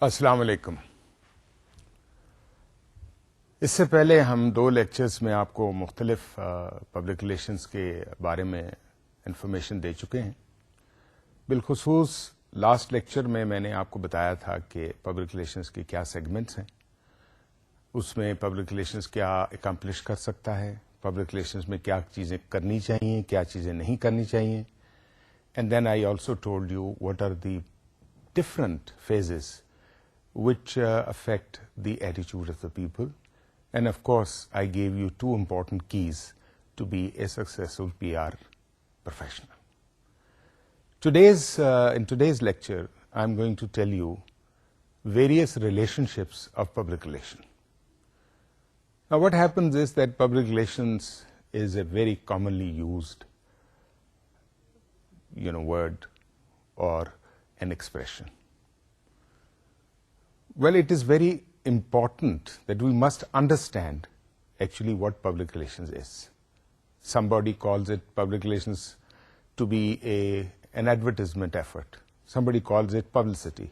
السلام علیکم. اس سے پہلے ہم 2 لیکچرز میں آپ کو مختلف پبلک ریلیشنز کے بارے میں انفارمیشن دے چکے ہیں. بالخصوص لاسٹ لیکچر میں نے آپ کو بتایا تھا کہ پبلک ریلیشنز کے کیا سیگمنٹس ہیں، اس میں پبلک ریلیشنز کیا اکمپلش کر سکتا ہے، پبلک ریلیشنز میں کیا چیزیں کرنی چاہیے، کیا چیزیں نہیں کرنی چاہیے. And then I also told you what are the different phases which affect the attitude of the people. And of course, I gave you 2 important keys to be a successful PR professional. In today's lecture, I'm going to tell you various relationships of public relation. Now, what happens is that public relations is a very commonly used, word or an expression. Well, it is very important that we must understand actually what public relations is. Somebody calls it public relations to be an advertisement effort. Somebody calls it publicity.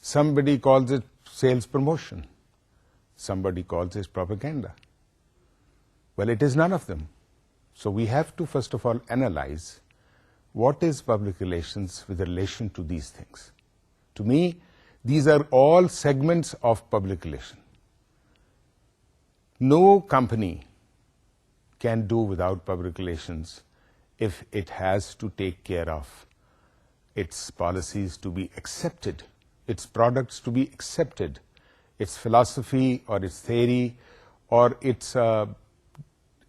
Somebody calls it sales promotion. Somebody calls it propaganda. Well, it is none of them. So we have to first of all analyze what is public relations with relation to these things. To me, these are all segments of public relation. No company can do without public relations if it has to take care of its policies to be accepted, its products to be accepted, its philosophy or its theory or its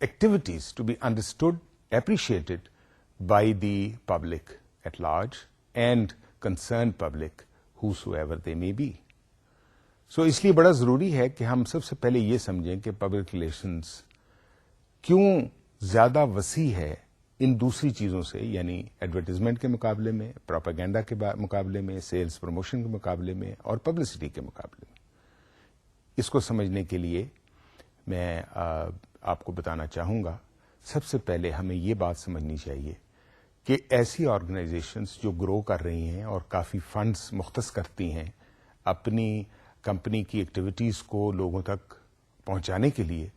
activities to be understood, appreciated by the public at large and concerned public, whosoever they may be. So اس لیے بڑا ضروری ہے کہ ہم سب سے پہلے یہ سمجھیں کہ پبلک ریلیشنز کیوں زیادہ وسیع ہے ان دوسری چیزوں سے، یعنی ایڈورٹیزمنٹ کے مقابلے میں، پروپیگنڈا کے مقابلے میں، سیلز پروموشن کے مقابلے میں اور پبلسٹی کے مقابلے میں. اس کو سمجھنے کے لیے میں آپ کو بتانا چاہوں گا، سب سے پہلے ہمیں یہ بات سمجھنی چاہیے کہ ایسی آرگنائزیشنز جو گرو کر رہی ہیں اور کافی فنڈز مختص کرتی ہیں اپنی کمپنی کی ایکٹیویٹیز کو لوگوں تک پہنچانے کے لیے،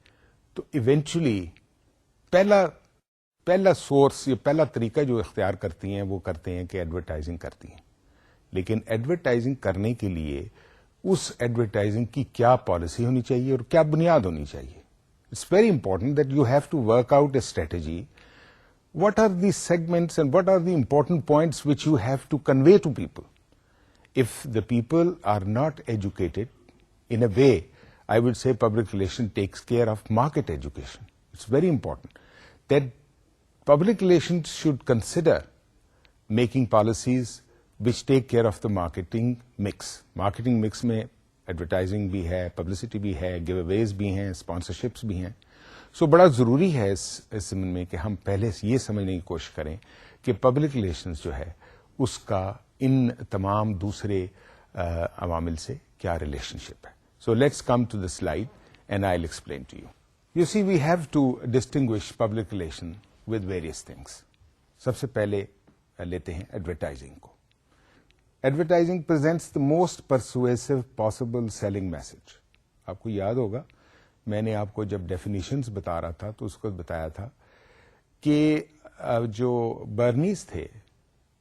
تو ایونچولی پہلا سورس یا پہلا طریقہ جو اختیار کرتی ہیں وہ کرتے ہیں کہ ایڈورٹائزنگ کرتی ہیں. لیکن ایڈورٹائزنگ کرنے کے لیے اس ایڈورٹائزنگ کی کیا پالیسی ہونی چاہیے اور کیا بنیاد ہونی چاہیے. It's very important that you have to work out a strategy. What are the segments and what are the important points which you have to convey to people? If the people are not educated, in a way, I would say public relation takes care of market education. It's very important that public relations should consider making policies which take care of the marketing mix. Marketing mix میں advertising بھی ہے، publicity بھی ہے، give اویز بھی ہیں، sponsorships بھی ہیں. سو بڑا ضروری ہے اس زمین میں کہ ہم پہلے یہ سمجھنے کی کوشش کریں کہ پبلک ریلیشنز جو ہے اس کا ان تمام دوسرے عوامل سے کیا ریلیشن شپ ہے. So let's come to the slide and I will explain to you. You see we have to distinguish public relation with various things. سب سے پہلے لیتے ہیں ایڈورٹائزنگ کو. Advertising presents the most persuasive possible selling message. آپ کو یاد ہوگا میں نے آپ کو جب ڈیفینیشنز بتا رہا تھا تو اس کو بتایا تھا کہ جو برنیز تھے،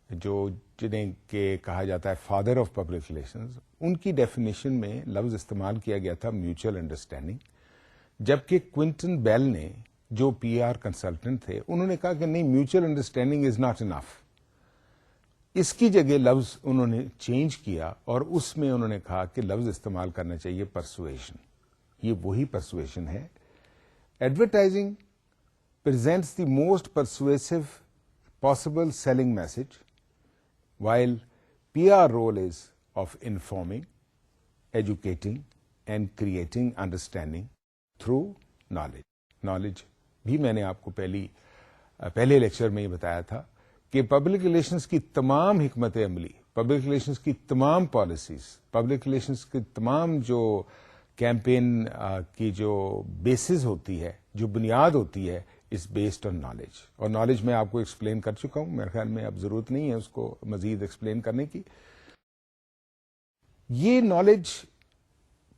جو جنہیں کہ کہا جاتا ہے فادر آف پبلک ریلیشنز، ان کی ڈیفینیشن میں لفظ استعمال کیا گیا تھا میوچل انڈرسٹینڈنگ. جبکہ کوئنٹن بیل نے جو پی آر کنسلٹنٹ تھے انہوں نے کہا کہ نہیں، mutual understanding is not enough. اس کی جگہ لفظ انہوں نے چینج کیا اور اس میں انہوں نے کہا کہ لفظ استعمال کرنا چاہیے پرسویشن. یہ وہی پرسویشن ہے. Advertising presents the most persuasive possible selling message, while PR role is of informing, educating, and creating understanding through knowledge. Knowledge بھی میں نے آپ کو پہلے لیکچر میں ہی بتایا تھا کہ پبلک ریلیشنز کی تمام حکمت عملی، پبلک ریلیشنز کی تمام پالیسیز، پبلک ریلیشنز کی تمام جو کیمپین کی جو بیسز ہوتی ہے، جو بنیاد ہوتی ہے، از بیسڈ آن نالج. اور نالج میں آپ کو ایکسپلین کر چکا ہوں، میرے خیال میں اب ضرورت نہیں ہے اس کو مزید ایکسپلین کرنے کی. یہ نالج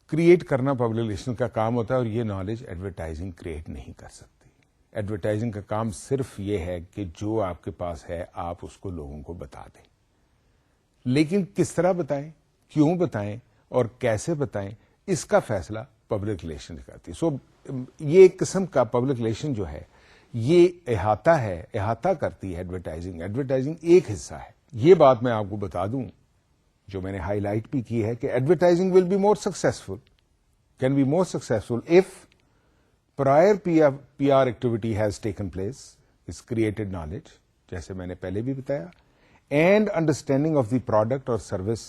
کریٹ کرنا پبلک ریلیشن کا کام ہوتا ہے، اور یہ نالج ایڈورٹائزنگ کریٹ نہیں کر سکتی. ایڈورٹائزنگ کا کام صرف یہ ہے کہ جو آپ کے پاس ہے آپ اس کو لوگوں کو بتا دیں، لیکن کس طرح بتائیں، کیوں بتائیں اور کیسے بتائیں، اس کا فیصلہ پبلک ریلیشن کرتی ہے. سو یہ ایک قسم کا پبلک ریلیشن جو ہے یہ احاطہ کرتی ہے ایڈورٹائزنگ. ایڈورٹائزنگ ایک حصہ ہے. یہ بات میں آپ کو بتا دوں جو میں نے ہائی لائٹ بھی کی ہے کہ advertising will be more successful, can be more successful if prior PR activity has taken place, is created knowledge, جیسے میں نے پہلے بھی بتایا, and understanding of the product or service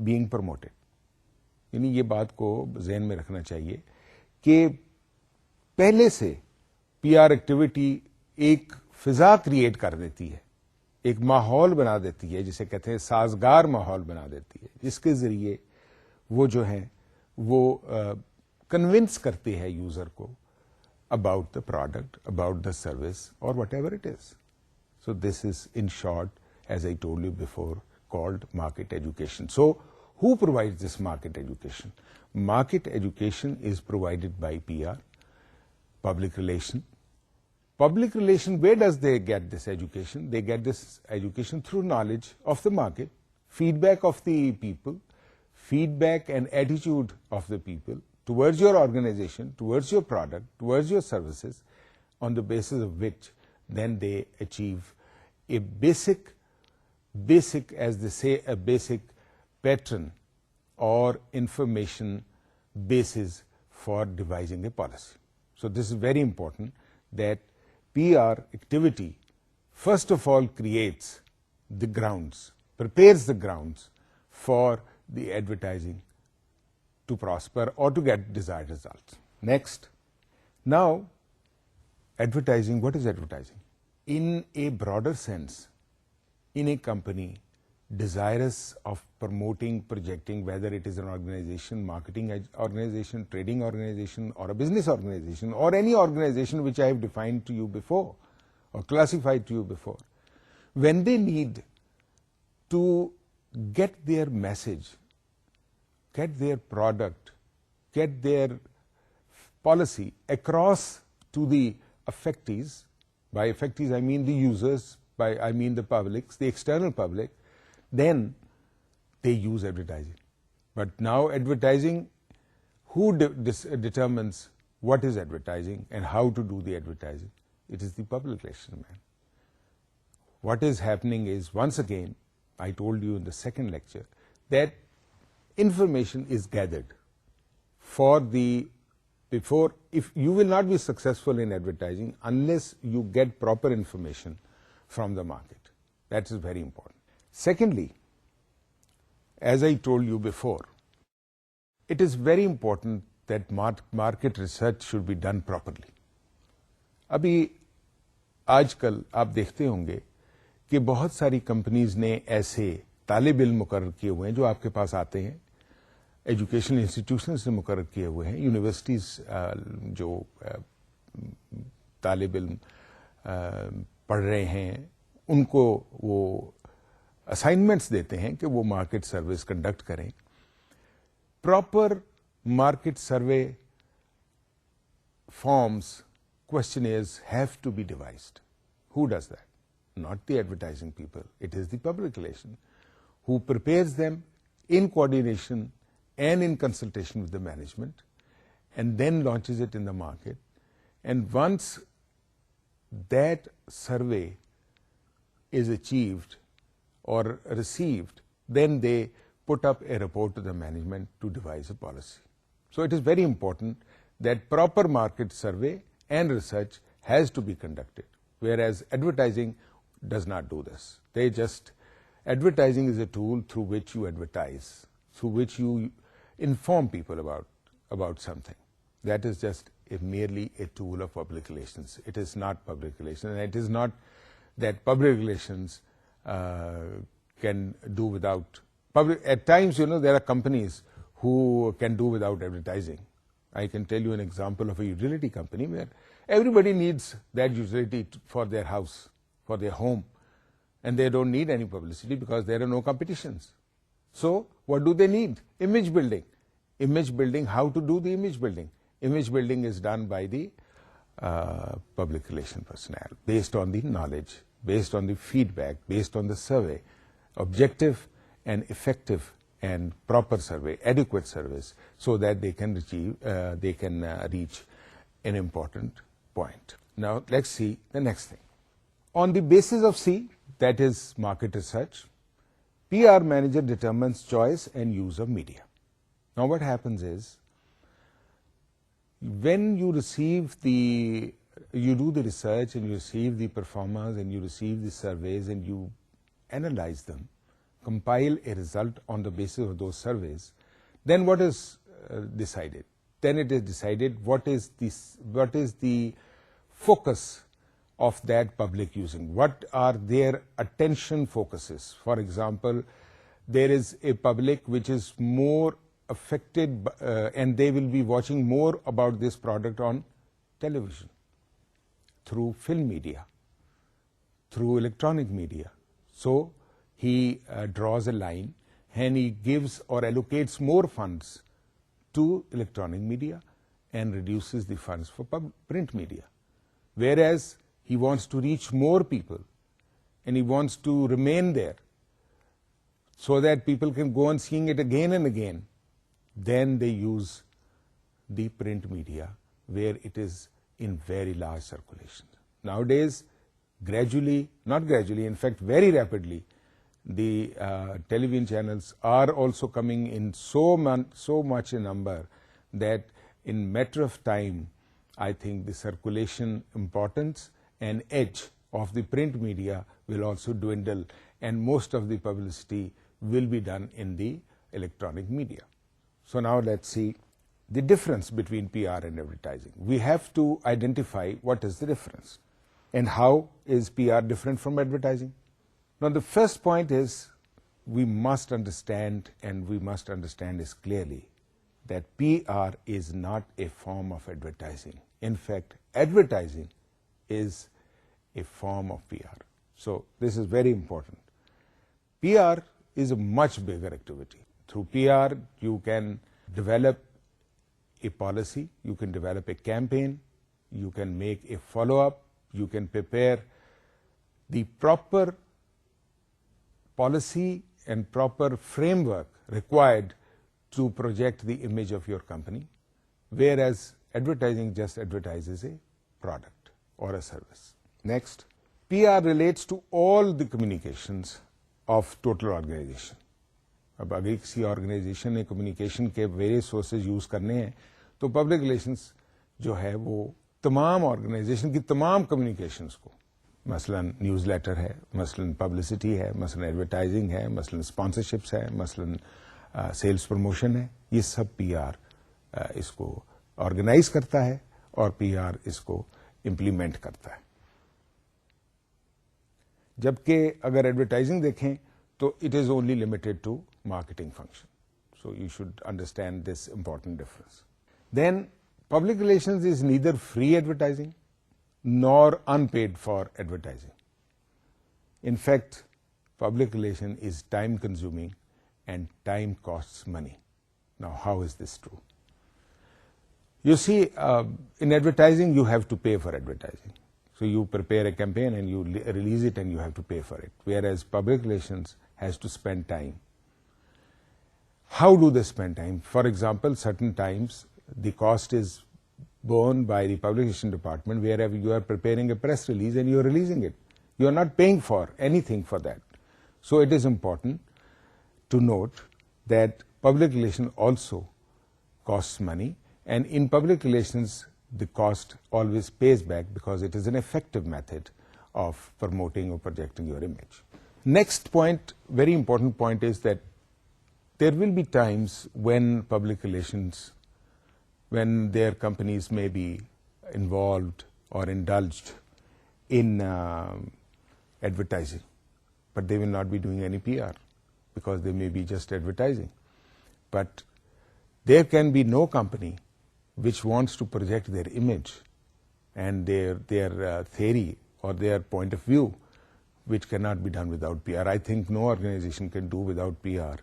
being promoted. یعنی یہ بات کو ذہن میں رکھنا چاہیے کہ پہلے سے پی آر ایکٹیویٹی ایک فضا کریٹ کر دیتی ہے، ایک ماحول بنا دیتی ہے، جسے کہتے ہیں سازگار ماحول بنا دیتی ہے، جس کے ذریعے وہ جو ہیں وہ کنونس کرتے ہیں یوزر کو about the product, about the service, or whatever it is. So this is, in short, as I told you before, called market education. So who provides this market education? Market education is provided by PR, public relation. Public relation, where does they get this education? They get this education through knowledge of the market, feedback of the people, feedback and attitude of the people towards your organization, towards your product, towards your services, on the basis of which then they achieve a basic, as they say, a basic pattern or information basis for devising a policy. So this is very important that PR activity first of all creates the grounds, prepares the grounds for the advertising to prosper or to get desired results. Next, now advertising, what is advertising? In a broader sense, in a company desirous of promoting, projecting, whether it is an organization, marketing organization, trading organization, or a business organization, or any organization which I have defined to you before or classified to you before, when they need to get their message, get their product, get their policy across to the affectees. By affectees I mean the users, I mean the publics, the external public, then they use advertising. But now advertising, who determines what is advertising and how to do the advertising? It is the public relation man. What is happening is, once again, I told you in the second lecture, that information is gathered if you will not be successful in advertising unless you get proper information from the market. That is very important. Secondly, as I told you before, it is very important that market research should be done properly. ابھی آج کل آپ دیکھتے ہوں گے کہ بہت ساری کمپنیز نے ایسے طالب علم مقرر کیے ہوئے ہیں جو آپ کے پاس آتے ہیں، ایجوکیشنل انسٹیٹیوشن سے مقرر کیے ہوئے ہیں، یونیورسٹیز جو طالب علم پڑھ رہے ہیں ان کو وہ اسائنمنٹس دیتے ہیں کہ وہ مارکیٹ سرویز کنڈکٹ کریں. Proper market survey forms, questionnaires have to be devised. Who does that? Not the advertising people. It is the public relation who prepares them in coordination and in consultation with the management, and then launches it in the market. And once that survey is achieved or received, then they put up a report to the management to devise a policy. So it is very important that proper market survey and research has to be conducted, whereas advertising does not do this. Advertising is a tool through which you advertise, through which you inform people about something. That is just merely a tool of public relations. It is not public relations, and it is not that public relations can do without public. At times, there are companies who can do without advertising. I can tell you an example of a utility company where everybody needs that utility for their house, for their home, and they don't need any publicity because there are no competitions. So what do they need? Image building. Image building, how to do the image building? Image building is done by the public relation personnel, based on the knowledge, based on the feedback, based on the survey, objective and effective and proper survey, adequate service, so that they can reach an important point. Now let's see the next thing. On the basis of C, that is market research, PR manager determines choice and use of media. Now what happens is, when you do the research and you receive the performers and you receive the surveys and you analyze them, compile a result on the basis of those surveys, then what is decided? Then it is decided what is the focus of that public using. What are their attention focuses? For example, there is a public which is more affected and they will be watching more about this product on television, through film media, through electronic media. So he draws a line and he gives or allocates more funds to electronic media and reduces the funds for print media. Whereas he wants to reach more people and he wants to remain there so that people can go on seeing it again and again, then they use the print media where it is in very large circulation. Nowadays, in fact very rapidly, the television channels are also coming in so much in number that in matter of time, I think the circulation importance and edge of the print media will also dwindle, and most of the publicity will be done in the electronic media. So now let's see the difference between PR and advertising. We have to identify what is the difference and how is PR different from advertising. Now the first point is, we must understand, and we must understand this clearly, that PR is not a form of advertising. In fact, advertising is a form of PR. So this is very important. PR is a much bigger activity. Through PR, you can develop a policy, you can develop a campaign, you can make a follow-up, you can prepare the proper policy and proper framework required to project the image of your company, whereas advertising just advertises a product or a service. Next, PR relates to all the communications of total organization. اب اگر کسی organization نے communication کے various sources use کرنے ہیں تو public relations جو ہے وہ تمام آرگنائزیشن کی تمام کمیونیکیشنس کو، مثلا نیوز لیٹر ہے، مثلا پبلسٹی ہے، مثلا ایڈورٹائزنگ ہے، مثلا اسپانسرشپس ہے، مثلا سیلز پروموشن ہے، یہ سب پی آر اس کو آرگنائز کرتا ہے اور پی آر اس کو امپلیمنٹ کرتا ہے. جبکہ اگر ایڈورٹائزنگ دیکھیں تو it is only limited to marketing function. So you should understand this important difference. Then public relations is neither free advertising nor unpaid for advertising. In fact, public relation is time consuming and time costs money. Now how is this true? You see, in advertising you have to pay for advertising. So you prepare a campaign and you release it and you have to pay for it. Whereas public relations has to spend time. How do they spend time? For example, certain times the cost is borne by the publication department, wherever you are preparing a press release and you are releasing it. You are not paying for anything for that. So it is important to note that public relations also costs money, and in public relations the cost always pays back because it is an effective method of promoting or projecting your image. Next point, very important point, is that there will be times when public relations, when their companies may be involved or indulged in advertising, but they will not be doing any PR because they may be just advertising. But there can be no company which wants to project their image and their theory or their point of view, which cannot be done without PR. I think no organization can do without PR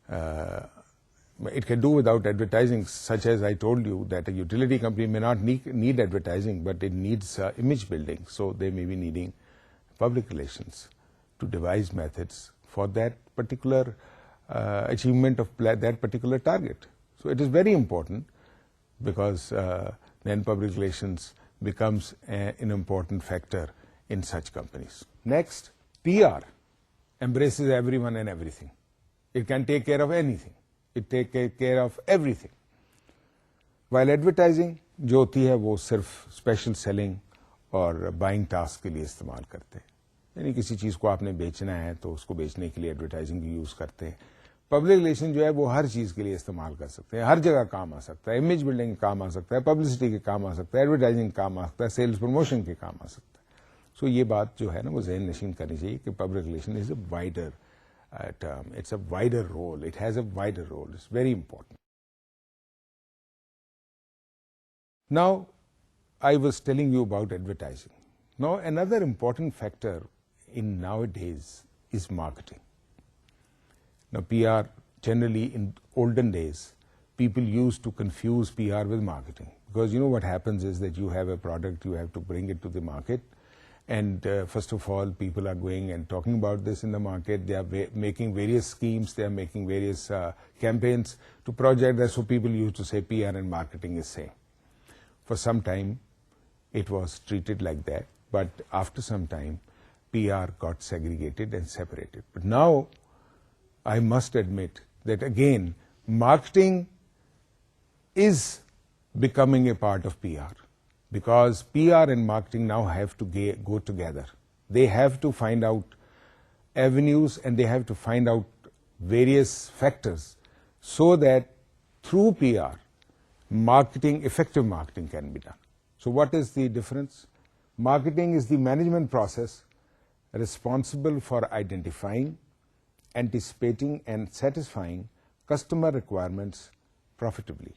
it can do without advertising, such as I told you that a utility company may not need advertising, but it needs image building. So they may be needing public relations to devise methods for that particular achievement of that particular target. So it is very important, because then public relations becomes an important factor in such companies. Next, PR embraces everyone and everything. It can take care of anything. It take care of everything. While advertising جو ہوتی ہے وہ صرف special selling اور buying task کے لیے استعمال کرتے ہیں. یعنی کسی چیز کو آپ نے بیچنا ہے تو اس کو بیچنے کے لیے ایڈورٹائزنگ یوز کرتے ہیں. پبلک ریلیشن جو ہے وہ ہر چیز کے لیے استعمال کر سکتے ہیں, ہر جگہ کام آ سکتا ہے. امیج بلڈنگ کے کام آ سکتا ہے, پبلسٹی کے کام آ سکتا ہے, ایڈورٹائزنگ کے کام آ سکتا ہے, سیلز پروموشن کے کام آ سکتا ہے. سو یہ بات جو ہے نا وہ ذہن نشین کرنی چاہیے کہ public relation is a wider term. It's a wider role. It has a wider role. It's very important. Now, I was telling you about advertising. Now, another important factor in nowadays is marketing. Now, PR, generally in olden days, people used to confuse PR with marketing. Because you know what happens is that you have a product, you have to bring it to the market. And first of all, people are going and talking about this in the market. They are making various schemes. They are making various campaigns to project that. So people used to say PR and marketing is same. For some time, it was treated like that. But after some time, PR got segregated and separated. But now, I must admit that again, marketing is becoming a part of PR. Because PR and marketing now have to go together. They have to find out avenues and they have to find out various factors so that through PR, effective marketing can be done. So what is the difference? Marketing is the management process responsible for identifying, anticipating and satisfying customer requirements profitably.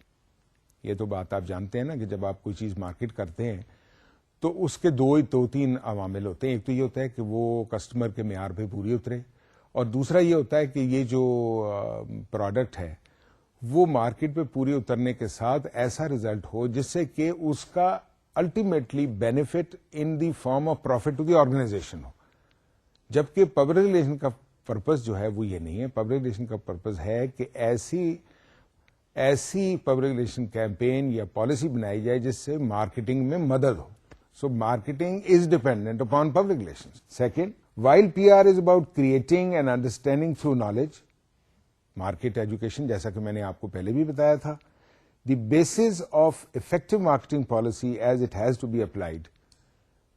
یہ تو بات آپ جانتے ہیں نا کہ جب آپ کوئی چیز مارکیٹ کرتے ہیں تو اس کے دو تین عوامل ہوتے ہیں. ایک تو یہ ہوتا ہے کہ وہ کسٹمر کے معیار پہ پوری اترے, اور دوسرا یہ ہوتا ہے کہ یہ جو پروڈکٹ ہے وہ مارکیٹ پہ پوری اترنے کے ساتھ ایسا ریزلٹ ہو جس سے کہ اس کا ultimately benefit in the form of profit to the organisation ہو. جبکہ پبلک ریلیشن کا پرپز جو ہے وہ یہ نہیں ہے. پبلک ریلیشن کا پرپز ہے کہ ایسی پبلک ریلیشن کیمپین یا پالیسی بنائی جائے جس سے مارکیٹنگ میں مدد ہو. So marketing is dependent upon public relation. Second, while P R is about creating and understanding through knowledge, market education جیسا کہ میں نے آپ کو پہلے بھی بتایا تھا, the basis of effective marketing policy as it has to be applied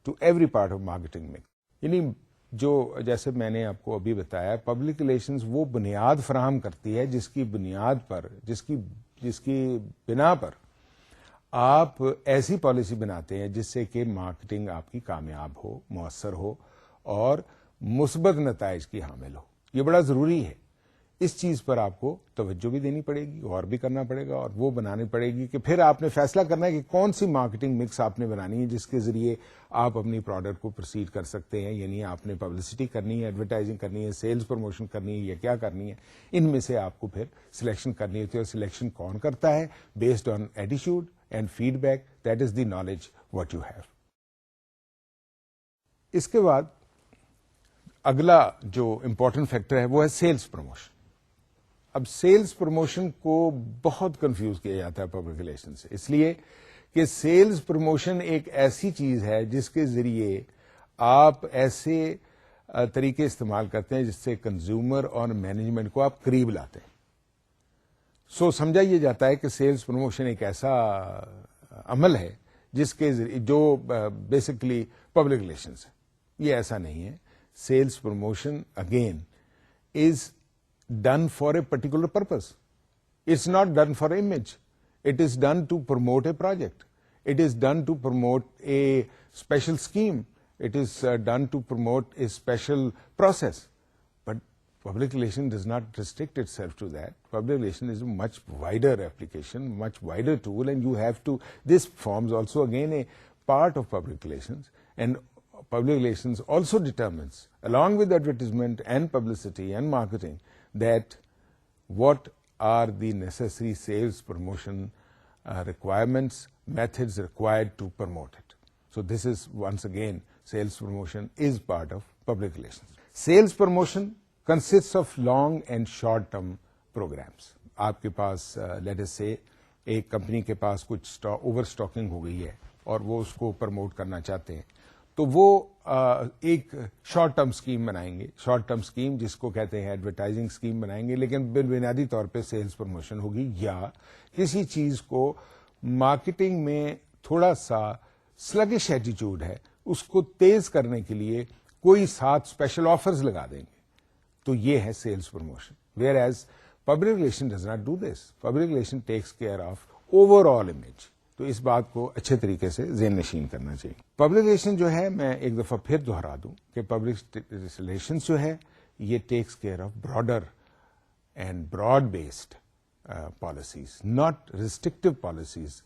to every part of marketing میں. یعنی جو جیسے میں نے آپ کو ابھی بتایا, پبلک ریلیشنز وہ بنیاد فراہم کرتی ہے جس کی بنیاد پر, جس کی بنا پر آپ ایسی پالیسی بناتے ہیں جس سے کہ مارکیٹنگ آپ کی کامیاب ہو, مؤثر ہو اور مثبت نتائج کی حامل ہو. یہ بڑا ضروری ہے. اس چیز پر آپ کو توجہ بھی دینی پڑے گی, اور بھی کرنا پڑے گا, اور وہ بنانی پڑے گی کہ پھر آپ نے فیصلہ کرنا ہے کہ کون سی مارکیٹنگ مکس آپ نے بنانی ہے جس کے ذریعے آپ اپنی پروڈکٹ کو پروسیڈ کر سکتے ہیں. یعنی آپ نے پبلسٹی کرنی ہے, ایڈورٹائزنگ کرنی ہے, سیلز پروموشن کرنی ہے, یا کیا کرنی ہے. ان میں سے آپ کو پھر سلیکشن کرنی ہوتی ہے, اور سلیکشن کون کرتا ہے؟ Based on attitude and feedback. That is the knowledge what you have. اس کے بعد اگلا جو امپورٹنٹ فیکٹر ہے وہ ہے سیلز پروموشن. اب سیلز پروموشن کو بہت کنفیوز کیا جاتا ہے پبلک ریلیشن سے, اس لیے کہ سیلز پروموشن ایک ایسی چیز ہے جس کے ذریعے آپ ایسے طریقے استعمال کرتے ہیں جس سے کنزیومر اور مینجمنٹ کو آپ قریب لاتے ہیں. سو سمجھا یہ جاتا ہے کہ سیلز پروموشن ایک ایسا عمل ہے جس کے ذریعے جو بیسکلی پبلک ریلیشنز ہے. یہ ایسا نہیں ہے. Sales promotion again is done for a particular purpose. It's not done for image. It is done to promote a project. It is done to promote a special scheme. It is done to promote a special process. But public relation does not restrict itself to that. Public relation is a much wider application, much wider tool, and you have to, this forms also again a part of public relations, and public relations also determines, along with advertisement and publicity and marketing, that what are the necessary sales promotion requirements, methods required to promote it. So this is, once again, sales promotion is part of public relations. Sales promotion consists of long and short term programs. آپ کے پاس let us سے ایک company کے پاس کچھ over stalking ہو گئی ہے اور وہ اس کو پروموٹ کرنا چاہتے ہیں, تو وہ ایک شارٹ ٹرم اسکیم بنائیں گے, شارٹ ٹرم اسکیم جس کو کہتے ہیں ایڈورٹائزنگ اسکیم بنائیں گے, لیکن بنیادی طور پہ سیلز پروموشن ہوگی. یا کسی چیز کو مارکیٹنگ میں تھوڑا سا سلگش ایٹیچیوڈ ہے, اس کو تیز کرنے کے لیے کوئی ساتھ اسپیشل آفرز لگا دیں گے, تو یہ ہے sales promotion. Whereas public relation does not do this. Public relation takes care of overall image. تو اس بات کو اچھے طریقے سے ذہن نشین کرنا چاہیے. پبلک ریلیشن جو ہے, میں ایک دفعہ پھر دہرا دوں کہ پبلک ریلیشن جو ہے یہ takes care of broader and broad based policies, not restrictive policies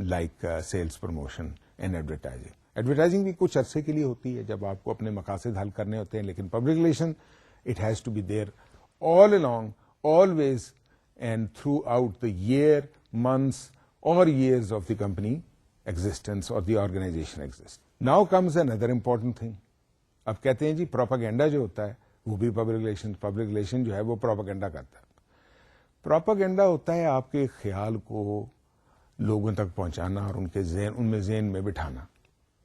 like sales promotion and advertising. Advertising بھی کچھ عرصے کے لیے ہوتی ہے جب آپ کو اپنے مقاصد حل کرنے ہوتے ہیں, لیکن public relation it has to be there all along, always and throughout the year, months or years of the company existence or the organization exists. Now comes another important thing. اب کہتے ہیں جی پروپاگینڈا جو ہوتا ہے وہ بھی public relation جو ہے وہ پروپاگینڈا کرتا ہے. پروپاگینڈا ہوتا ہے آپ کے خیال کو لوگوں تک پہنچانا اور ان میں ذہن میں بٹھانا.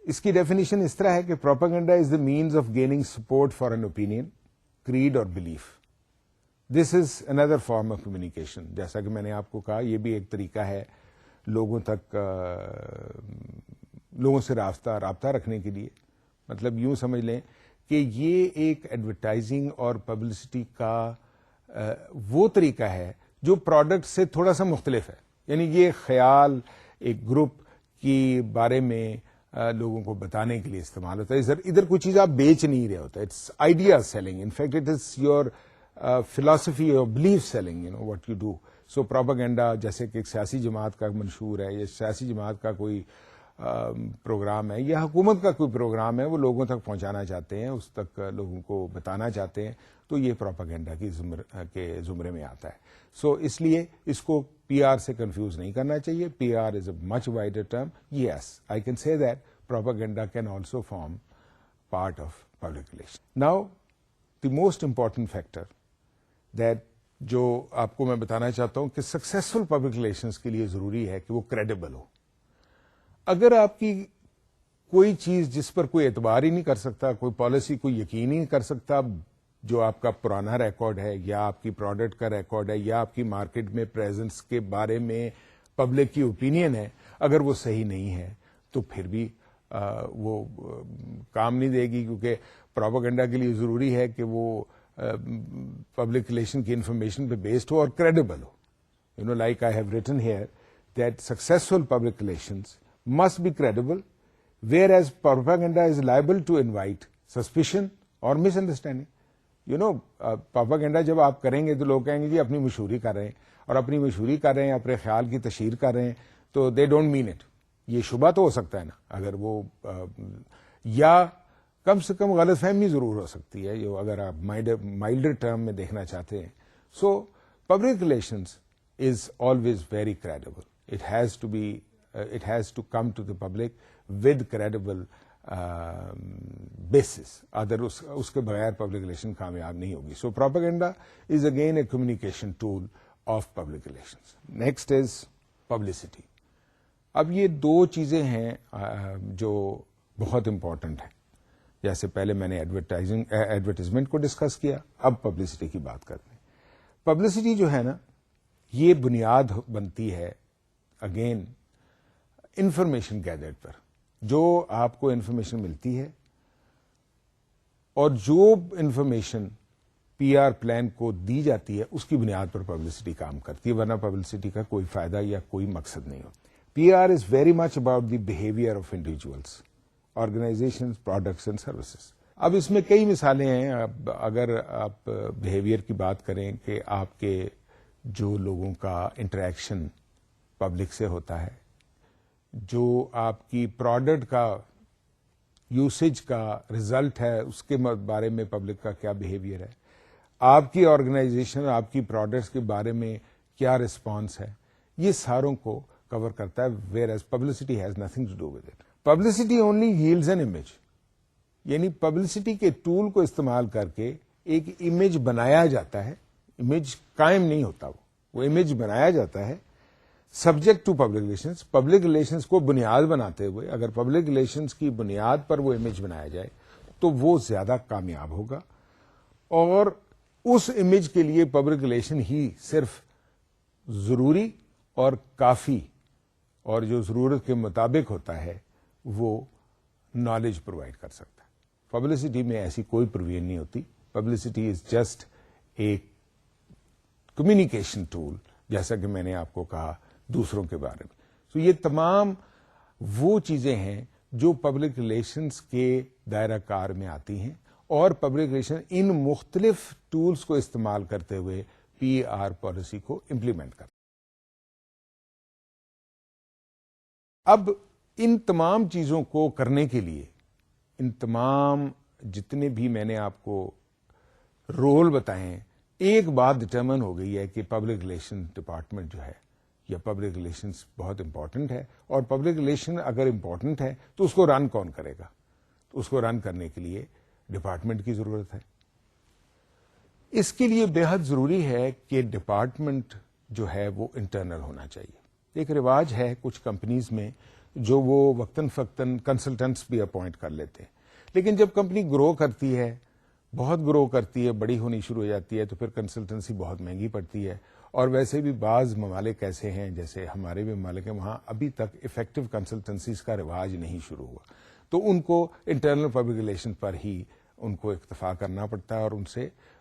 اس کی ڈیفینیشن اس طرح ہے کہ propaganda is the means of gaining support for an opinion, creed اور belief. This is another form of communication. جیسا کہ میں نے آپ کو کہا, یہ بھی ایک طریقہ ہے لوگوں سے رابطہ رکھنے کے لیے. مطلب یوں سمجھ لیں کہ یہ ایک ایڈورٹائزنگ اور پبلسٹی کا وہ طریقہ ہے جو پروڈکٹ سے تھوڑا سا مختلف ہے. یعنی یہ خیال ایک گروپ کی بارے میں لوگوں کو بتانے کے لیے استعمال ہوتا ہے. ادھر کوئی چیز آپ بیچ نہیں رہے ہوتا. It's idea selling. In fact it is your philosophy or belief selling, what you do. So propaganda جیسے کہ ایک سیاسی جماعت کا منشور ہے, یا سیاسی جماعت کا کوئی پروگرام ہے, یا حکومت کا کوئی پروگرام ہے, وہ لوگوں تک پہنچانا چاہتے ہیں, اس تک لوگوں کو بتانا چاہتے ہیں, تو یہ پروپاگینڈا کے زمرے میں آتا ہے. سو اس لیے اس کو پی آر سے کنفیوز نہیں کرنا چاہیے. پی R is a much wider term. Yes, I can say that propaganda can also form part of public relation. Now the most important factor that جو آپ کو میں بتانا چاہتا ہوں کہ سکسیسفل پبلک ریلیشنز کے لیے ضروری ہے کہ وہ کریڈیبل ہو. اگر آپ کی کوئی چیز جس پر کوئی اعتبار ہی نہیں کر سکتا, کوئی پالیسی کوئی یقین ہی نہیں کر سکتا, جو آپ کا پرانا ریکارڈ ہے, یا آپ کی پروڈکٹ کا ریکارڈ ہے, یا آپ کی مارکیٹ میں پریزنس کے بارے میں پبلک کی اوپینین ہے, اگر وہ صحیح نہیں ہے تو پھر بھی وہ کام نہیں دے گی. کیونکہ پروپیگنڈا کے لیے ضروری ہے کہ وہ پبلک ریلیشن کی انفارمیشن پہ بیسڈ ہو اور کریڈیبل ہو. Like I have written here that successful public relations must be credible, whereas propaganda is liable to invite suspicion or miss understanding. Propaganda جب آپ کریں گے تو لوگ کہیں گے جی اپنی مشہوری کر رہے ہیں, اور اپنی مشہوری کر رہے ہیں, اپنے خیال کی تشہیر کر رہے ہیں, تو دے ڈونٹ مین اٹ. یہ شبہ تو ہو سکتا ہے نا, اگر وہ یا کم سے کم غلط فہمی ضرور ہو سکتی ہے, جو اگر آپ مائلڈر ٹرم میں دیکھنا چاہتے ہیں. So public relations is always very credible. It has to come to the public with credible basis, ادر اس کے بغیر پبلک ریلیشن کامیاب نہیں ہوگی. So propaganda is again a communication tool of public relations. Next is publicity. اب یہ دو چیزیں ہیں جو بہت امپورٹنٹ ہیں. جیسے پہلے میں نے ایڈورٹائزمنٹ کو ڈسکس کیا, اب پبلسٹی کی بات کرتے ہیں. پبلسٹی جو ہے نا, یہ بنیاد بنتی ہے اگین انفارمیشن گیدر پر. جو آپ کو انفارمیشن ملتی ہے اور جو انفارمیشن پی آر پلان کو دی جاتی ہے, اس کی بنیاد پر پبلسٹی کام کرتی ہے, ورنہ پبلسٹی کا کوئی فائدہ یا کوئی مقصد نہیں ہوتا. P R is very much about the behaviour of individuals, organization, products and services. اب اس میں کئی مثالیں ہیں. اگر آپ بہیویئر کی بات کریں کہ آپ کے جو لوگوں کا انٹریکشن پبلک سے ہوتا ہے, جو آپ کی پروڈکٹ کا یوسیج کا ریزلٹ ہے, اس کے بارے میں پبلک کا کیا بہیویئر ہے. آپ کی آرگنائزیشن آپ کی پروڈکٹس کے بارے میں کیا رسپانس ہے, یہ ساروں کو کور کرتا ہے. Whereas publicity has nothing to do with it. Publicity only helps an image, یعنی پبلسٹی کے ٹول کو استعمال کر کے ایک امیج بنایا جاتا ہے. امیج قائم نہیں ہوتا, وہ امیج بنایا جاتا ہے subject to public relations. Public relations کو بنیاد بناتے ہوئے اگر پبلک ریلیشنز کی بنیاد پر وہ امیج بنایا جائے تو وہ زیادہ کامیاب ہوگا, اور اس امیج کے لیے پبلک ریلیشن ہی صرف ضروری اور کافی اور جو ضرورت کے مطابق ہوتا ہے وہ نالج پرووائڈ کر سکتا ہے. پبلسٹی میں ایسی کوئی پروویژن نہیں ہوتی. Publicity is just a communication tool, جیسا کہ میں نے آپ کو کہا دوسروں کے بارے میں. تو یہ تمام وہ چیزیں ہیں جو پبلک ریلیشنز کے دائرہ کار میں آتی ہیں, اور پبلک ریلیشن ان مختلف ٹولز کو استعمال کرتے ہوئے پی آر پالیسی کو امپلیمنٹ کرتا ہے. اب ان تمام چیزوں کو کرنے کے لیے, ان تمام جتنے بھی میں نے آپ کو رول بتائے ہیں, ایک بات ڈٹرمن ہو گئی ہے کہ پبلک ریلیشن ڈپارٹمنٹ جو ہے یا پبلک ریلیشنز بہت امپورٹنٹ ہے, اور پبلک ریلیشن اگر امپورٹنٹ ہے تو اس کو رن کون کرے گا؟ تو اس کو رن کرنے کے لیے ڈپارٹمنٹ کی ضرورت ہے. اس کے لیے بے حد ضروری ہے کہ ڈپارٹمنٹ جو ہے وہ انٹرنل ہونا چاہیے. ایک رواج ہے کچھ کمپنیز میں جو وہ وقتاً فوقتاً کنسلٹنٹس بھی اپوائنٹ کر لیتے ہیں, لیکن جب کمپنی گرو کرتی ہے, بہت گرو کرتی ہے, بڑی ہونی شروع ہو جاتی ہے, تو پھر کنسلٹنسی بہت مہنگی پڑتی ہے. اور ویسے بھی بعض ممالک ایسے ہیں, جیسے ہمارے بھی ممالک ہیں, وہاں ابھی تک افیکٹو کنسلٹنسیز کا رواج نہیں شروع ہوا, تو ان کو انٹرنل پبلک ریلیشن پر ہی ان کو اکتفا کرنا پڑتا ہے, اور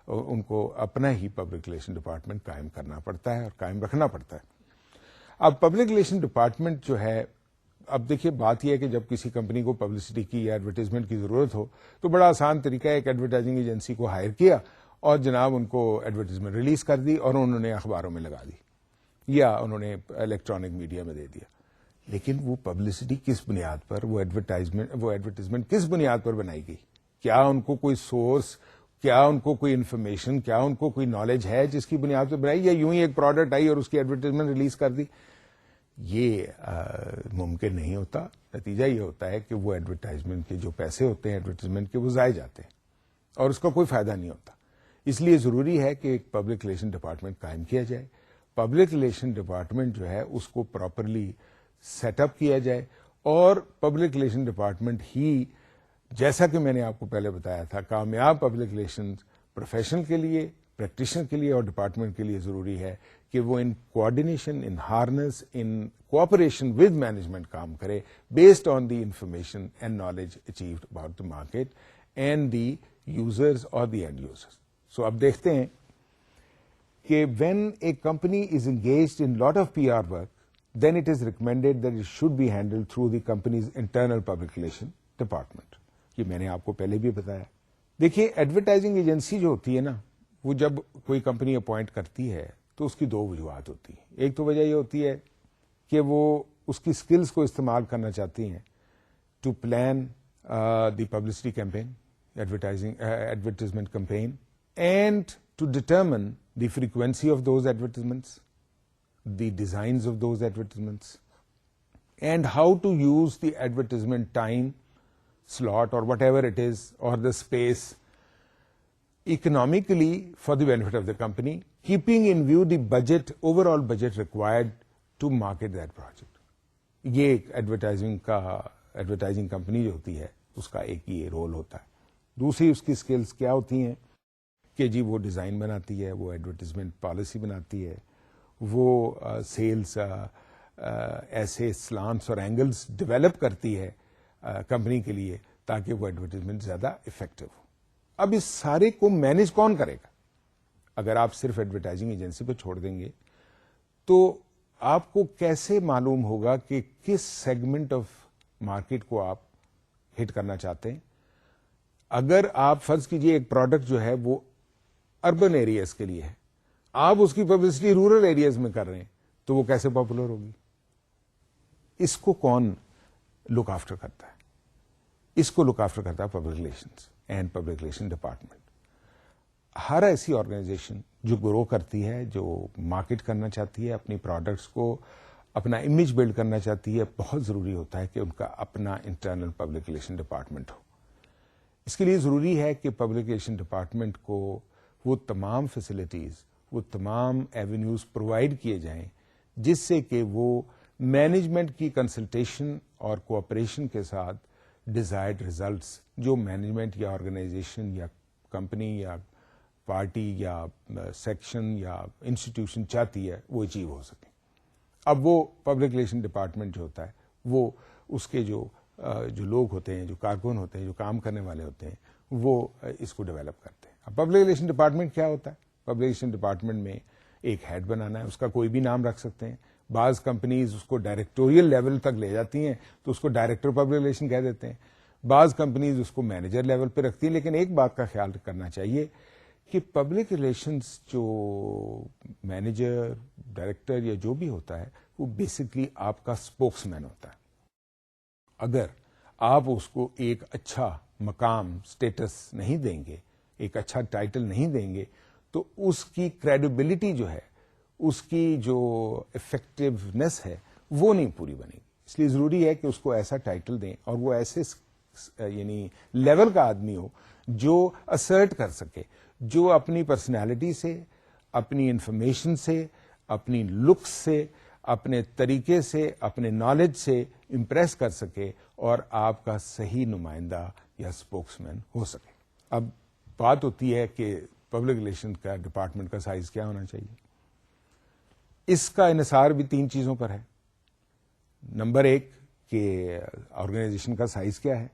ان کو اپنا ہی پبلک ریلیشن ڈپارٹمنٹ قائم کرنا پڑتا ہے اور قائم رکھنا پڑتا ہے. اب پبلک ریلیشن ڈپارٹمنٹ جو ہے, اب دیکھیے بات یہ ہے کہ جب کسی کمپنی کو پبلسٹی کی یا ایڈورٹائزمنٹ کی ضرورت ہو تو بڑا آسان طریقہ ہے, ایک ایڈورٹائزنگ ایجنسی کو ہائر کیا اور جناب ان کو ایڈورٹائزمنٹ ریلیز کر دی اور انہوں نے اخباروں میں لگا دی یا انہوں نے الیکٹرانک میڈیا میں دے دیا. لیکن وہ پبلسٹی کس بنیاد پر, وہ ایڈورٹائزمنٹ کس بنیاد پر بنائی گئی؟ کیا ان کو کوئی سورس, کیا ان کو کوئی انفارمیشن, کیا ان کو کوئی نالج ہے جس کی بنیاد پر بنائی, یا یوں ہی ایک پروڈکٹ آئی اور اس کی ایڈورٹائزمنٹ ریلیز کر دی؟ یہ ممکن نہیں ہوتا. نتیجہ یہ ہوتا ہے کہ وہ ایڈورٹائزمنٹ کے جو پیسے ہوتے ہیں ایڈورٹائزمنٹ کے, وہ ضائع جاتے ہیں اور اس کا کوئی فائدہ نہیں ہوتا. اس لیے ضروری ہے کہ ایک پبلک ریلیشن ڈپارٹمنٹ قائم کیا جائے. پبلک ریلیشن ڈپارٹمنٹ جو ہے اس کو پراپرلی سیٹ اپ کیا جائے, اور پبلک ریلیشن ڈپارٹمنٹ ہی, جیسا کہ میں نے آپ کو پہلے بتایا تھا, کامیاب پبلک ریلیشن پروفیشن کے لیے, پریکٹیشنر کے لیے اور ڈپارٹمنٹ کے لیے ضروری ہے کہ وہ in coordination, in harness, in cooperation with management کام کرے, based on the information and knowledge achieved about the market and the users اور دی اینڈ یوزرز. سو اب دیکھتے ہیں کہ when a company is engaged in lot of PR work, then it is recommended that it should be handled through the company's internal public relation department. یہ میں نے آپ کو پہلے بھی بتایا. دیکھیے ایڈورٹائزنگ ایجنسی جو ہوتی ہے نا, وہ جب کوئی کمپنی اپوائنٹ کرتی ہے تو اس کی دو وجوہات ہوتی ہیں. ایک تو وجہ یہ ہوتی ہے کہ وہ اس کی سکلز کو استعمال کرنا چاہتی ہیں to plan the publicity campaign, advertisement campaign, and to determine the frequency of those advertisements, the designs of those advertisements, and how to use the advertisement time slot or whatever it is, or the space economically for the benefit of the company, keeping in view the budget, overall budget required to market that project. یہ ایک advertising company جو ہوتی ہے اس کا ایک یہ role ہوتا ہے. دوسری اس کی سکلز کیا ہوتی ہیں کہ جی وہ ڈیزائن بناتی ہے, وہ ایڈورٹائزمنٹ پالیسی بناتی ہے, وہ سیلز ایسے سلانٹس اور اینگلز ڈیولپ کرتی ہے کمپنی کے لیے تاکہ وہ ایڈورٹائزمنٹ زیادہ افیکٹو ہو. اب اس سارے کو مینج کون کرے گا؟ اگر آپ صرف ایڈورٹائزنگ ایجنسی پہ چھوڑ دیں گے تو آپ کو کیسے معلوم ہوگا کہ کس سیگمنٹ آف مارکیٹ کو آپ ہٹ کرنا چاہتے ہیں؟ اگر آپ فرض کیجئے ایک پروڈکٹ جو ہے وہ اربن ایریاز کے لیے ہے, آپ اس کی پبلسٹی رورل ایریاز میں کر رہے ہیں, تو وہ کیسے پاپولر ہوگی؟ اس کو کون لک آفٹر کرتا ہے؟ اس کو لک آفٹر کرتا ہے public relations and public relation department. ہر ایسی آرگنائزیشن جو گرو کرتی ہے, جو مارکیٹ کرنا چاہتی ہے, اپنی پروڈکٹس کو, اپنا امیج بلڈ کرنا چاہتی ہے, بہت ضروری ہوتا ہے کہ ان کا اپنا انٹرنل پبلک ریلیشن ڈپارٹمنٹ ہو. اس کے لیے ضروری ہے کہ پبلک ریلیشن ڈپارٹمنٹ کو وہ تمام فیسلٹیز, وہ تمام ایونیوز پرووائڈ کیے جائیں جس سے کہ وہ مینجمنٹ کی کنسلٹیشن اور کوآپریشن کے ساتھ ڈیزائرڈ ریزلٹس جو مینجمنٹ یا آرگنائزیشن یا کمپنی یا پارٹی یا سیکشن یا انسٹیٹیوشن چاہتی ہے وہ اچیو ہو سکے. اب وہ پبلک ریلیشن ڈپارٹمنٹ جو ہوتا ہے وہ اس کے جو لوگ ہوتے ہیں, جو کارکن ہوتے ہیں, جو کام کرنے والے ہوتے ہیں, وہ اس کو ڈیولپ کرتے ہیں. اب پبلک ریلیشن ڈپارٹمنٹ کیا ہوتا ہے؟ پبلک ریلیشن ڈپارٹمنٹ میں ایک ہیڈ بنانا ہے, اس کا کوئی بھی نام رکھ سکتے ہیں. بعض کمپنیز اس کو ڈائریکٹوریل لیول تک لے جاتی ہیں تو اس کو ڈائریکٹر پبلک ریلیشن کہہ دیتے ہیں. بعض کمپنیز اس کو مینیجر لیول پہ رکھتی ہیں. لیکن ایک بات کا خیال کرنا چاہیے کہ پبلک ریلیشنز جو مینیجر, ڈائریکٹر یا جو بھی ہوتا ہے وہ بیسکلی آپ کا اسپوکس مین ہوتا ہے. اگر آپ اس کو ایک اچھا مقام, اسٹیٹس نہیں دیں گے, ایک اچھا ٹائٹل نہیں دیں گے, تو اس کی کریڈیبلٹی جو ہے, اس کی جو افیکٹونیس ہے وہ نہیں پوری بنے گی. اس لیے ضروری ہے کہ اس کو ایسا ٹائٹل دیں اور وہ ایسے یعنی لیول کا آدمی ہو جو اسرٹ کر سکے, جو اپنی پرسنالٹی سے, اپنی انفارمیشن سے, اپنی لکس سے, اپنے طریقے سے, اپنے نالج سے امپریس کر سکے اور آپ کا صحیح نمائندہ یا اسپوکس مین ہو سکے. اب بات ہوتی ہے کہ پبلک ریلیشن کا ڈپارٹمنٹ کا سائز کیا ہونا چاہیے. اس کا انحصار بھی 3 چیزوں پر ہے. نمبر 1 کہ آرگنائزیشن کا سائز کیا ہے.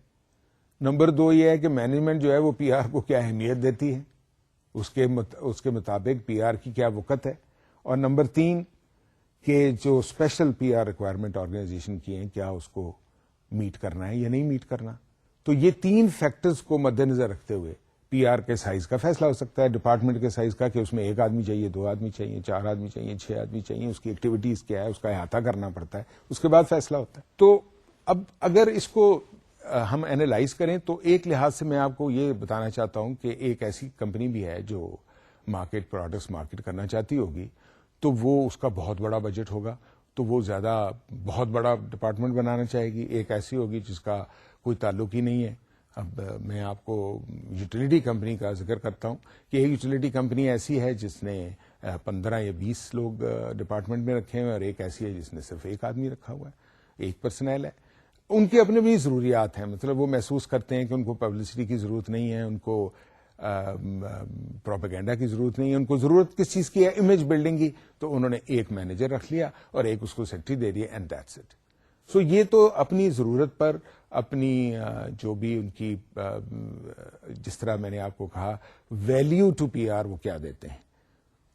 نمبر 2 یہ ہے کہ مینجمنٹ جو ہے وہ پی آر کو کیا اہمیت دیتی ہے, اس کے مطابق پی آر کی کیا وقت ہے. اور نمبر 3 کہ جو special P R requirement organization کی ہیں کیا اس کو میٹ کرنا ہے یا نہیں میٹ کرنا. تو یہ 3 فیکٹرز کو مد نظر رکھتے ہوئے پی آر کے سائز کا فیصلہ ہو سکتا ہے, ڈپارٹمنٹ کے سائز کا, کہ اس میں 1 آدمی چاہیے, 2 آدمی چاہیے, 4 آدمی چاہیے, 6 آدمی چاہیے, اس کی ایکٹیویٹیز کیا ہے, اس کا احاطہ کرنا پڑتا ہے, اس کے بعد فیصلہ ہوتا ہے. تو اب اگر اس کو ہم اینالائز کریں تو ایک لحاظ سے میں آپ کو یہ بتانا چاہتا ہوں کہ ایک ایسی کمپنی بھی ہے جو مارکیٹ پروڈکٹس مارکیٹ کرنا چاہتی ہوگی تو وہ اس کا بہت بڑا بجٹ ہوگا, تو وہ زیادہ بہت بڑا ڈپارٹمنٹ بنانا چاہے گی. ایک ایسی ہوگی جس کا کوئی تعلق ہی نہیں ہے. اب میں آپ کو یوٹیلیٹی کمپنی کا ذکر کرتا ہوں کہ ایک یوٹیلیٹی کمپنی ایسی ہے جس نے 15 یا 20 لوگ ڈپارٹمنٹ میں رکھے ہیں, اور ایک ایسی ہے جس نے صرف 1 آدمی رکھا ہوا ہے, 1 پرسنل ہے. ان کی اپنی بھی ضروریات ہیں, مطلب وہ محسوس کرتے ہیں کہ ان کو پبلسٹی کی ضرورت نہیں ہے, ان کو پروپیگنڈا کی ضرورت نہیں ہے, ان کو ضرورت کس چیز کی ہے, امیج بلڈنگ کی. تو انہوں نے 1 مینیجر رکھ لیا اور 1 اس کو سیکٹری دے دیا, اینڈ دیٹس اٹ. سو یہ تو اپنی ضرورت پر, اپنی جو بھی ان کی, جس طرح میں نے آپ کو کہا ویلیو ٹو پی آر وہ کیا دیتے ہیں.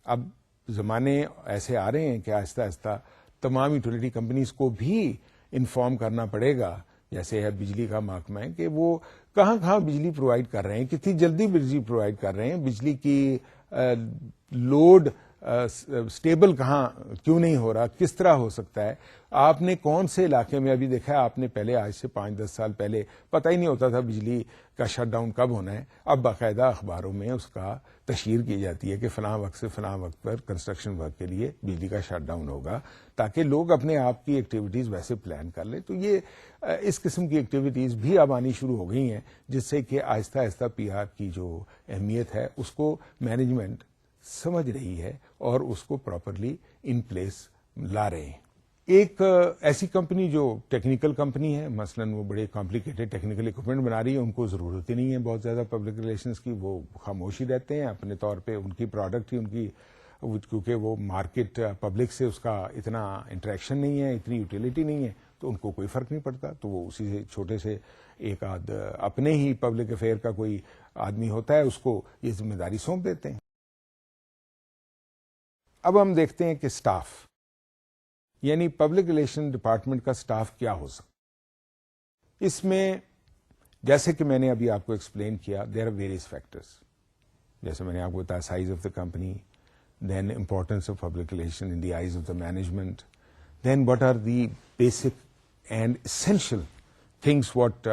اب زمانے ایسے آ رہے ہیں کہ آہستہ آہستہ تمام یوٹیلیٹی کمپنیز کو بھی انفارم کرنا پڑے گا, جیسے ہے بجلی کا محکمہ ہے, کہ وہ کہاں کہاں بجلی پرووائڈ کر رہے ہیں, کتنی جلدی بجلی پرووائڈ کر رہے ہیں, بجلی کی لوڈ سٹیبل کہاں کیوں نہیں ہو رہا, کس طرح ہو سکتا ہے. آپ نے کون سے علاقے میں ابھی دیکھا ہے, آپ نے پہلے آج سے 5-10 سال پہلے پتہ ہی نہیں ہوتا تھا بجلی کا شٹ ڈاؤن کب ہونا ہے. اب باقاعدہ اخباروں میں اس کا تشہیر کی جاتی ہے کہ فلاں وقت سے فلاں وقت پر کنسٹرکشن ورک کے لیے بجلی کا شٹ ڈاؤن ہوگا, تاکہ لوگ اپنے آپ کی ایکٹیویٹیز ویسے پلان کر لیں. تو یہ اس قسم کی ایکٹیویٹیز بھی اب آنی شروع ہو گئی ہیں, جس سے کہ آہستہ آہستہ پی آر کی جو اہمیت ہے اس کو مینجمنٹ سمجھ رہی ہے اور اس کو پراپرلی ان پلیس لا رہے ہیں. ایک ایسی کمپنی جو ٹیکنیکل کمپنی ہے, مثلاً وہ بڑے کمپلیکیٹڈ ٹیکنیکل اکوپمنٹ بنا رہی ہے, ان کو ضرورت ہی نہیں ہے بہت زیادہ پبلک ریلیشنز کی, وہ خاموشی رہتے ہیں اپنے طور پہ. ان کی پروڈکٹ ہی ان کی, کیونکہ وہ مارکیٹ پبلک سے اس کا اتنا انٹریکشن نہیں ہے, اتنی یوٹیلیٹی نہیں ہے, تو ان کو کوئی فرق نہیں پڑتا. تو وہ اسی سے چھوٹے سے ایک اپنے ہی پبلک افیئر کا کوئی آدمی ہوتا ہے, اس کو یہ ذمہ داری سونپ دیتے ہیں. اب ہم دیکھتے ہیں کہ سٹاف, یعنی پبلک ریلیشن ڈپارٹمنٹ کا سٹاف کیا ہو سکتا. اس میں جیسے کہ میں نے ابھی آپ کو ایکسپلین کیا, دیر آر ویریس فیکٹرز. جیسے میں نے آپ کو بتایا size of the company, then importance of public relation in the eyes of the management, then what are the basic and essential things what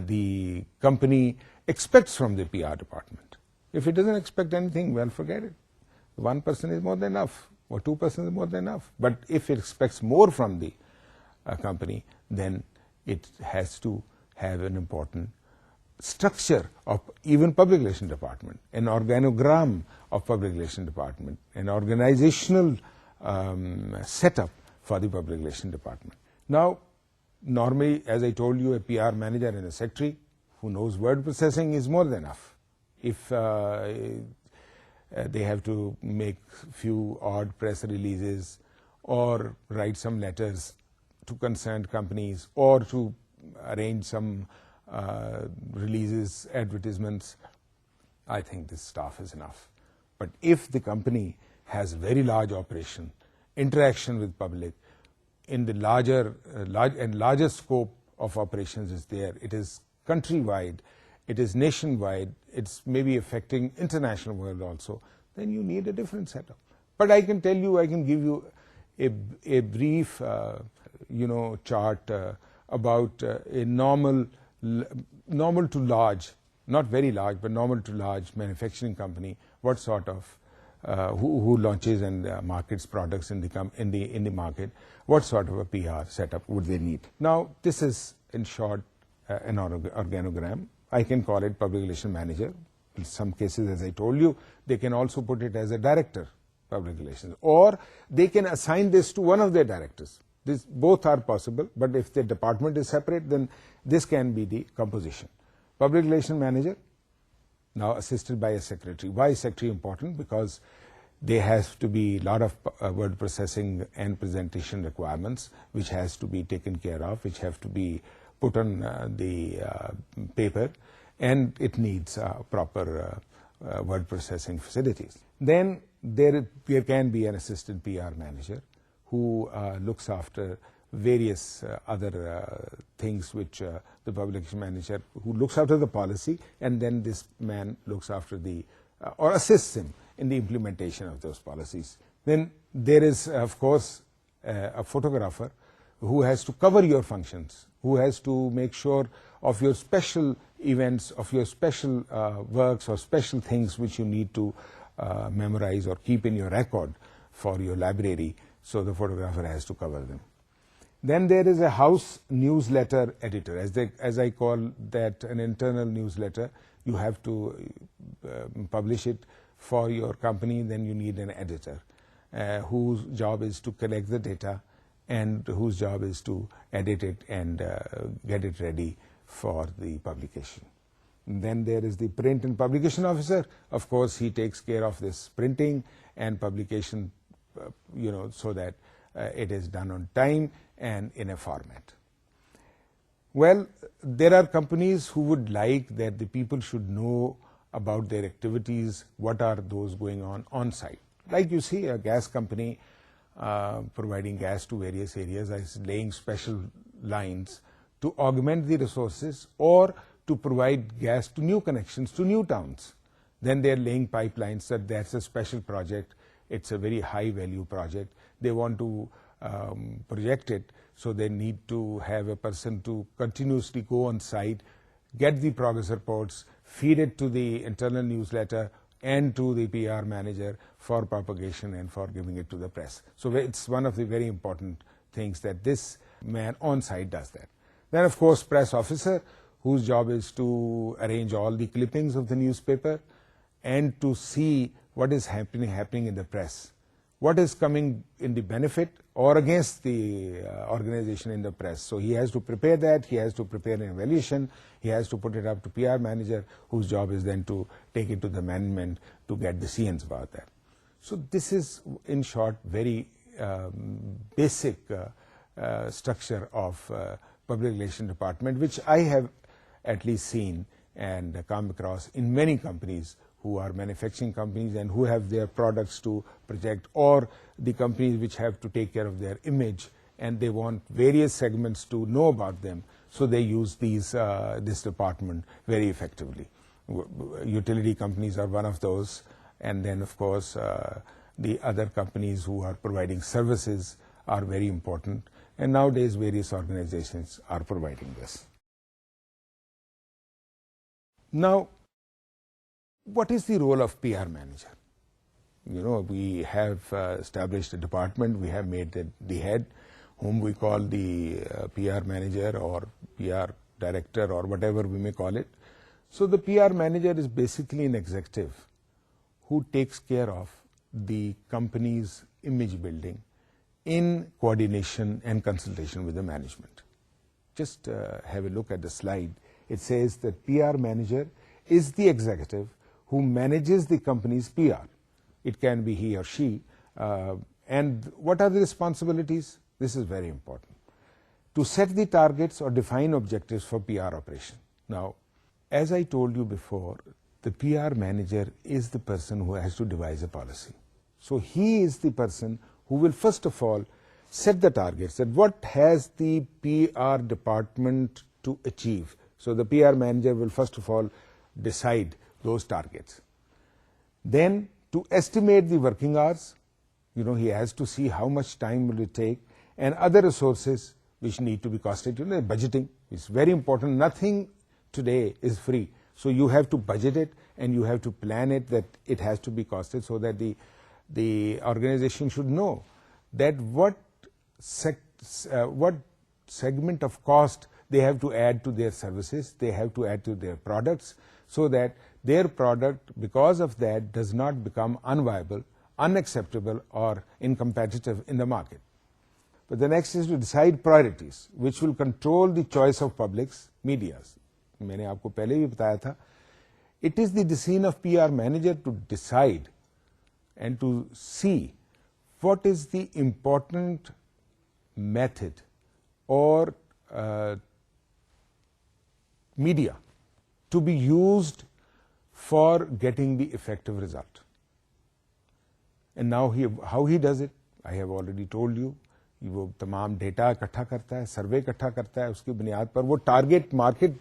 the company expects from the P R department. If it doesn't expect anything, well, forget it. 1% is more than enough, or 2% is more than enough. But if it expects more from the company, then it has to have an important structure of even public relation department, an organogram of public relation department, an organizational setup for the public relation department. Now, normally, as I told you, a PR manager and a secretary who knows word processing is more than enough. If they have to make few odd press releases or write some letters to concerned companies or to arrange some releases, advertisements, I think this staff is enough. But if the company has very large operation, interaction with public, in the larger scope of operations is there, it is countrywide, it is nationwide, it's maybe affecting international world also, then you need a different setup. But I can tell you, I can give you a brief chart about a normal to large, not very large, but normal to large manufacturing company, what sort of who launches and markets products in the market, what sort of a PR setup would they need? Now, this is in short an organogram. I can call it public relation manager. In some cases, as I told you, they can also put it as a director, public relations, or they can assign this to one of their directors. This both are possible, but if the department is separate, then this can be the composition. Public relation manager, now assisted by a secretary. Why is secretary important? Because there has to be a lot of word processing and presentation requirements which has to be taken care of, which have to be put on the paper, and it needs proper word processing facilities. Then there can be an assistant PR manager who looks after various other things which the publication manager, who looks after the policy, and then this man looks after the or assists him in the implementation of those policies. Then there is, of course, a photographer who has to cover your functions, who has to make sure of your special events, of your special works or special things which you need to memorize or keep in your record for your library, so the photographer has to cover them. Then there is a house newsletter editor, as I call that, an internal newsletter. You have to publish it for your company, then you need an editor whose job is to collect the data and whose job is to edit it and get it ready for the publication. And then there is the print and publication officer. Of course, he takes care of this printing and publication, so that it is done on time and in a format. Well, there are companies who would like that the people should know about their activities, what are those going on site. Like you see a gas company providing gas to various areas, is laying special lines to augment the resources or to provide gas to new connections, to new towns. Then they're laying pipelines. That's a special project. It's a very high value project. They want to project it, so they need to have a person to continuously go on site, get the progress reports, feed it to the internal newsletter and to the PR manager for propagation and for giving it to the press. So it's one of the very important things that this man on site does that. Then, of course, press officer, whose job is to arrange all the clippings of the newspaper and to see what is happening in the press, what is coming in the benefit or against the organization in the press. So he has to prepare that, he has to prepare an evaluation, he has to put it up to PR manager, whose job is then to take it to the management to get decisions about that. So this is, in short, very basic structure of public relation department, which I have at least seen and come across in many companies who are manufacturing companies and who have their products to project, or the companies which have to take care of their image and they want various segments to know about them, so they use this department very effectively. Utility companies are one of those, and then of course the other companies who are providing services are very important, and nowadays various organizations are providing this. Now, what is the role of PR manager? We have established a department, we have made the head, whom we call the PR manager or PR director or whatever we may call it. So the PR manager is basically an executive who takes care of the company's image building in coordination and consultation with the management. Just have a look at the slide. It says that PR manager is the executive who manages the company's PR. It can be he or she. And what are the responsibilities? This is very important. To set the targets or define objectives for PR operation. Now, as I told you before, the PR manager is the person who has to devise a policy. So he is the person who will first of all set the targets, that what has the PR department to achieve. So the PR manager will first of all decide those targets. Then to estimate the working hours, he has to see how much time will it take, and other resources which need to be costed. Budgeting is very important. Nothing today is free. So you have to budget it and you have to plan it, that it has to be costed, so that the organization should know that what segment of cost they have to add to their services, they have to add to their products, so that their product, because of that, does not become unviable, unacceptable, or incompetitive in the market. But the next is to decide priorities, which will control the choice of publics, medias. میں نے آپ کو پہلے بھی بتایا تھا. It is the decision of PR manager to decide and to see what is the important method or media to be used for getting the effective result. And now how he does it, I have already told you. وہ تمام data اکٹھا کرتا ہے, survey اکٹھا کرتا ہے, اس کی بنیاد پر وہ target market,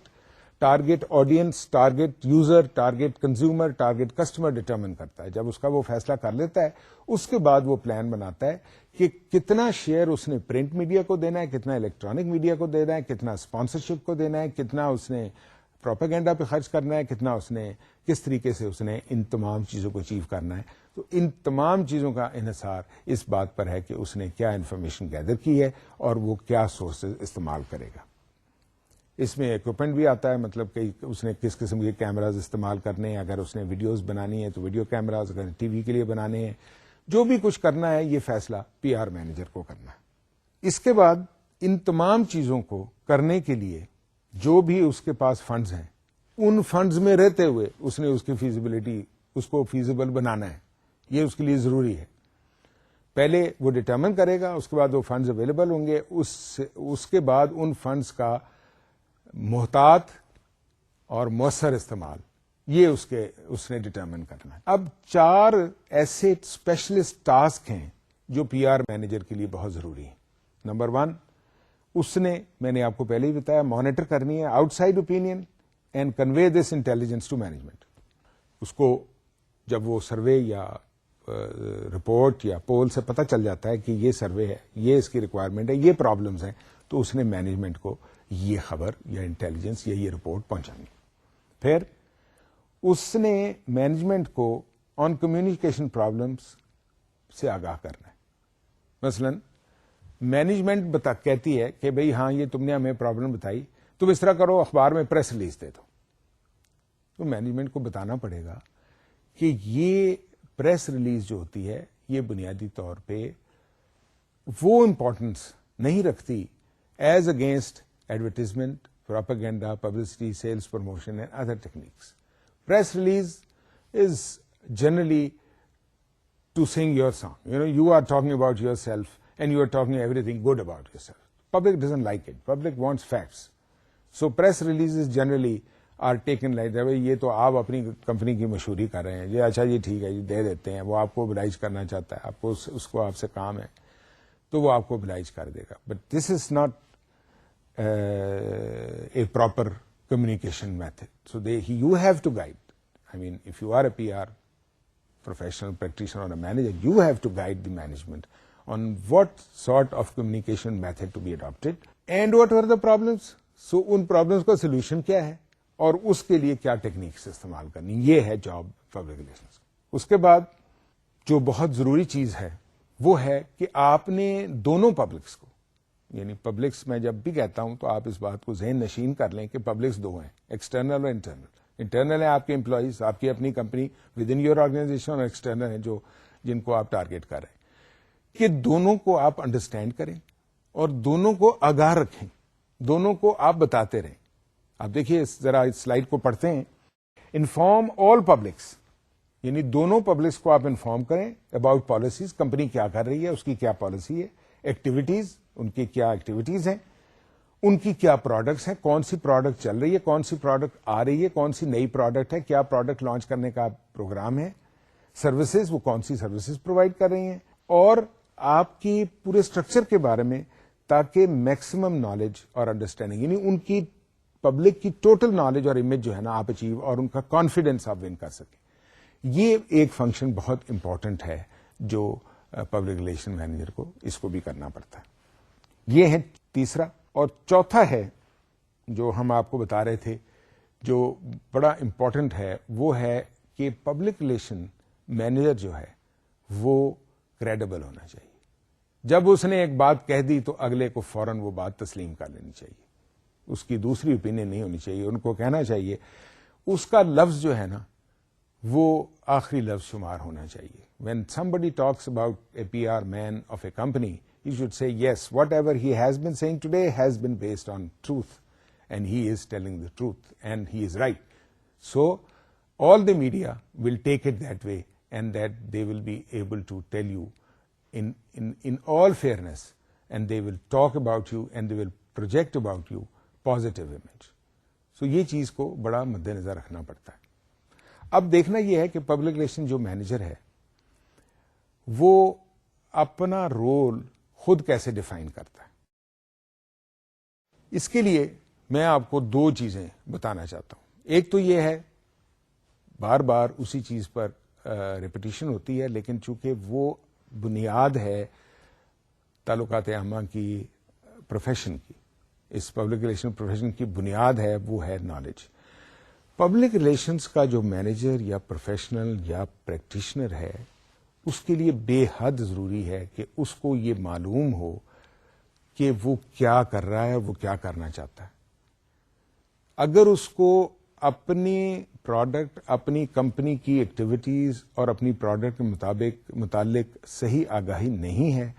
target audience, target user, target consumer, target customer determine کرتا ہے. جب اس کا وہ فیصلہ کر لیتا ہے, اس کے بعد وہ پلان بناتا ہے کہ کتنا شیئر اس نے پرنٹ میڈیا کو دینا ہے, کتنا الیکٹرانک میڈیا کو دینا ہے, کتنا اسپانسرشپ کو دینا ہے, کتنا اس نے پروپیگنڈا پہ خرچ کرنا ہے, کتنا اس نے کس طریقے سے اس نے ان تمام چیزوں کو اچیو کرنا ہے. تو ان تمام چیزوں کا انحصار اس بات پر ہے کہ اس نے کیا انفارمیشن گیدر کی ہے اور وہ کیا سورسز استعمال کرے گا. اس میں ایکوپمنٹ بھی آتا ہے, مطلب کہ اس نے کس قسم کے کیمراز استعمال کرنے ہیں. اگر اس نے ویڈیوز بنانی ہے تو ویڈیو کیمراز, اگر ٹی وی کے لیے بنانے ہیں, جو بھی کچھ کرنا ہے یہ فیصلہ پی آر مینیجر کو کرنا ہے. اس کے بعد ان تمام چیزوں کو کرنے کے لیے جو بھی اس کے پاس فنڈز ہیں, ان فنڈز میں رہتے ہوئے اس نے اس کی فیزیبلٹی, اس کو فیزیبل بنانا ہے. یہ اس کے لیے ضروری ہے. پہلے وہ ڈٹرمن کرے گا, اس کے بعد وہ فنڈز اویلیبل ہوں گے, اس کے بعد ان فنڈز کا محتاط اور مؤثر استعمال, یہ اس نے ڈٹرمن کرنا ہے. اب 4 ایسے اسپیشلسٹ ٹاسک ہیں جو پی آر مینیجر کے لیے بہت ضروری ہیں. نمبر 1, اس نے, میں نے آپ کو پہلے ہی بتایا, مانیٹر کرنی ہے outside opinion and convey this intelligence to management. اس کو جب وہ سروے یا رپورٹ یا پول سے پتہ چل جاتا ہے کہ یہ سروے ہے, یہ اس کی ریکوائرمنٹ ہے, یہ پرابلمز ہیں, تو اس نے مینجمنٹ کو یہ خبر یا انٹیلیجنس یا یہ رپورٹ پہنچانی. پھر اس نے مینجمنٹ کو آن کمیونیکیشن پرابلمس سے آگاہ کرنا ہے. مثلا مینجمنٹ کہتی ہے کہ بھئی ہاں یہ تم نے ہمیں پرابلم بتائی, تم اس طرح کرو, اخبار میں پریس ریلیز دے دو. تو مینجمنٹ کو بتانا پڑے گا کہ یہ پریس ریلیز جو ہوتی ہے یہ بنیادی طور پہ وہ امپورٹنس نہیں رکھتی as against advertisement, propaganda, publicity, sales promotion and other techniques. Press release is generally to sing your song. You are talking about yourself and you are talking everything good about yourself. Public doesn't like it. Public wants facts. So press releases generally are taken like that. یہ تو آپ اپنی company کی مشہوری کر رہے ہیں, یہ اچھا جی ٹھیک ہے جی دے دیتے ہیں, وہ آپ کو oblige کرنا چاہتا ہے, آپ کو اس کو آپ سے کام ہے تو وہ آپ کو oblige کر دے گا. But this is not a proper communication method. So you have to guide. I mean, if you are a PR professional practitioner or a manager, you have to guide the management on what sort of communication method to be adopted and what were the problems. So in problems کا solution کیا ہے اور اس کے لیے کیا techniques استعمال کرنی. یہ ہے جاب پبلک ریلیشنز. اس کے بعد جو بہت ضروری چیز ہے وہ ہے کہ آپ نے دونوں پبلکس کو, یعنی پبلکس میں جب بھی کہتا ہوں تو آپ اس بات کو ذہن نشین کر لیں کہ پبلکس دو ہیں, ایکسٹرنل اور انٹرنل. انٹرنل ہے آپ کے امپلائیز, آپ کی اپنی company within your organization, اور ایکسٹرنل ہے جن کو آپ ٹارگیٹ کر رہے ہیں. کہ دونوں کو آپ انڈرسٹینڈ کریں اور دونوں کو آگاہ رکھیں, دونوں کو آپ بتاتے رہیں. آپ دیکھیے ذرا اس سلائیڈ کو پڑھتے ہیں. انفارم آل پبلکس, یعنی دونوں پبلکس کو آپ انفارم کریں اباؤٹ پالیسیز, کمپنی کیا کر رہی ہے, اس کی کیا پالیسی ہے, ایکٹیویٹیز, ان کی کیا ایکٹیویٹیز ہیں, ان کی کیا پروڈکٹس ہیں, کون سی پروڈکٹ چل رہی ہے, کون سی پروڈکٹ آ رہی ہے, کون سی نئی پروڈکٹ ہے, کیا پروڈکٹ لانچ کرنے کا پروگرام ہے, سروسز, وہ کون سی سروسز پرووائڈ کر رہی ہیں, اور آپ کی پورے اسٹرکچر کے بارے میں, تاکہ میکسیمم نالج اور انڈرسٹینڈنگ, یعنی ان کی پبلک کی ٹوٹل نالج اور امیج جو ہے نا آپ اچیو, اور ان کا کانفیڈینس آپ ون کر سکیں. یہ ایک فنکشن بہت امپورٹنٹ ہے جو پبلک ریلیشن مینیجر کو اس کو بھی کرنا پڑتا ہے. یہ ہے تیسرا. اور چوتھا ہے جو ہم آپ کو بتا رہے تھے جو بڑا امپورٹنٹ ہے, وہ ہے کہ پبلک ریلیشن مینیجر جو ہے وہ کریڈیبل ہونا چاہیے. جب اس نے ایک بات کہہ دی تو اگلے کو فوراً وہ بات تسلیم کر لینی چاہیے, اس کی دوسری اوپینین نہیں ہونی چاہیے. ان کو کہنا چاہیے, اس کا لفظ جو ہے نا وہ آخری لفظ شمار ہونا چاہیے. When somebody talks about a PR man of a company, you should say, yes, whatever he has been saying today has been based on truth, and he is telling the truth, and he is right. So, all the media will take it that way, and that they will be able to tell you in all fairness, and they will talk about you, and they will project about you positive image. So, یہ چیز کو بڑا مد نظر رکھنا پڑتا ہے. اب دیکھنا یہ ہے کہ پبلک ریلیشن جو مینیجر ہے وہ اپنا رول خود کیسے ڈیفائن کرتا ہے. اس کے لیے میں آپ کو دو چیزیں بتانا چاہتا ہوں. ایک تو یہ ہے, بار بار اسی چیز پر ریپیٹیشن ہوتی ہے, لیکن چونکہ وہ بنیاد ہے تعلقات عامہ کی پروفیشن کی, اس پبلک ریلیشن پروفیشن کی بنیاد ہے, وہ ہے نالج. پبلک ریلیشنز کا جو مینیجر یا پروفیشنل یا پریکٹیشنر ہے, اس کے لیے بے حد ضروری ہے کہ اس کو یہ معلوم ہو کہ وہ کیا کر رہا ہے, وہ کیا کرنا چاہتا ہے. اگر اس کو اپنی پروڈکٹ, اپنی کمپنی کی ایکٹیویٹیز اور اپنی پروڈکٹ کے متعلق صحیح آگاہی نہیں ہے,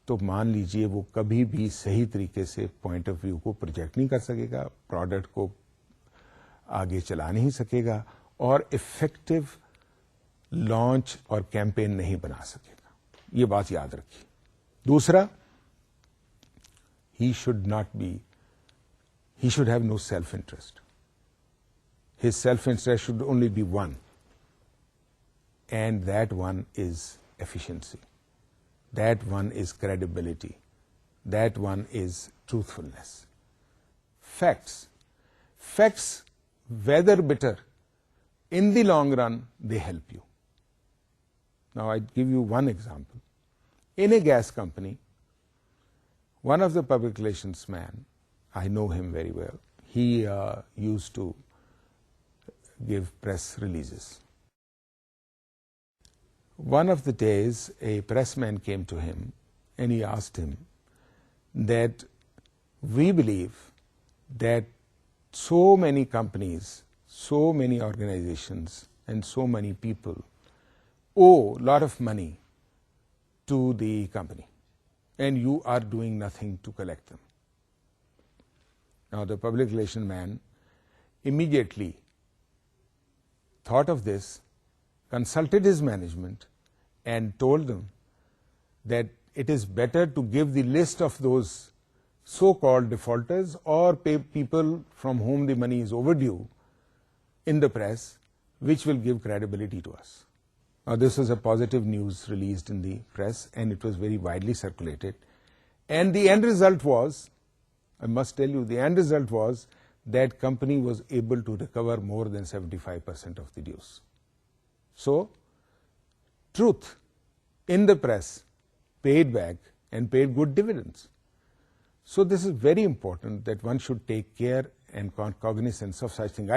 تو مان لیجئے وہ کبھی بھی صحیح طریقے سے پوائنٹ آف ویو کو پروجیکٹ نہیں کر سکے گا, پروڈکٹ کو آگے چلا نہیں سکے گا, اور افیکٹو لانچ اور کیمپین نہیں بنا سکے گا. یہ بات یاد رکھیے. دوسرا, he should have no self-interest. His self-interest should only be one, and that one is efficiency. That one is credibility. That one is truthfulness. Facts, whether bitter, in the long run, they help you. Now, I'll give you one example. In a gas company, one of the public relations man, I know him very well, he used to give press releases. One of the days, a pressman came to him and he asked him that we believe that so many companies, so many organizations, and so many people owe a lot of money to the company, and you are doing nothing to collect them. Now, the public relation man immediately thought of this, consulted his management, and told them that it is better to give the list of those so-called defaulters or people from whom the money is overdue in the press, which will give credibility to us. Now, this was a positive news released in the press, and it was very widely circulated. And the end result was, I must tell you, the end result was that company was able to recover more than 75% of the dues. So, truth in the press paid back and paid good dividends. So, this is very important that one should take care and cognizance of such things.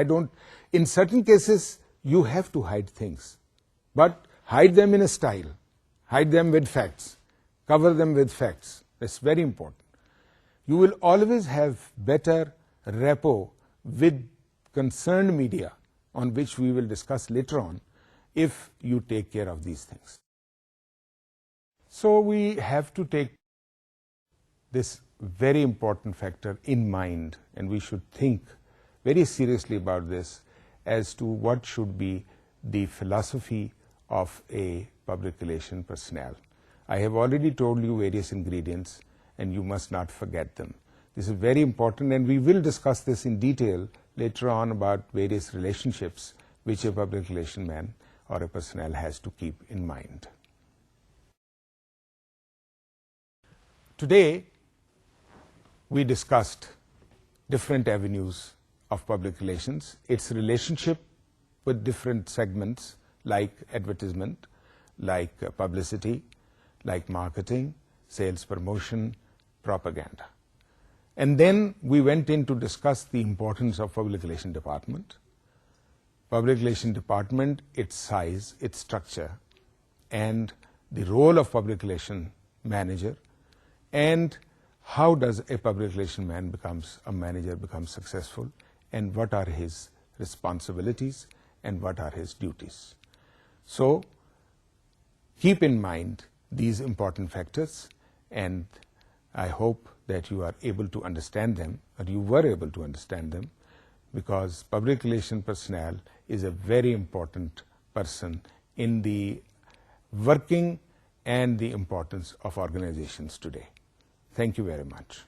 In certain cases, you have to hide things, but hide them in a style, hide them with facts, cover them with facts. That's very important. You will always have better rapport with concerned media, on which we will discuss later on, if you take care of these things. So we have to take this very important factor in mind, and we should think very seriously about this as to what should be the philosophy of a public relation personnel. I have already told you various ingredients, and you must not forget them. This is very important, and we will discuss this in detail later on about various relationships which a public relation man or a personnel has to keep in mind. Today, we discussed different avenues of public relations, its relationship with different segments like advertisement, like publicity, like marketing, sales promotion, propaganda. And then we went in to discuss the importance of public relation department, its size, its structure, and the role of public relation manager, and how does a public relation man becomes a manager, becomes successful, and what are his responsibilities and what are his duties. So keep in mind these important factors, and I hope that you are able to understand them, or you were able to understand them, because public relation personnel is a very important person in the working and the importance of organizations today. Thank you very much.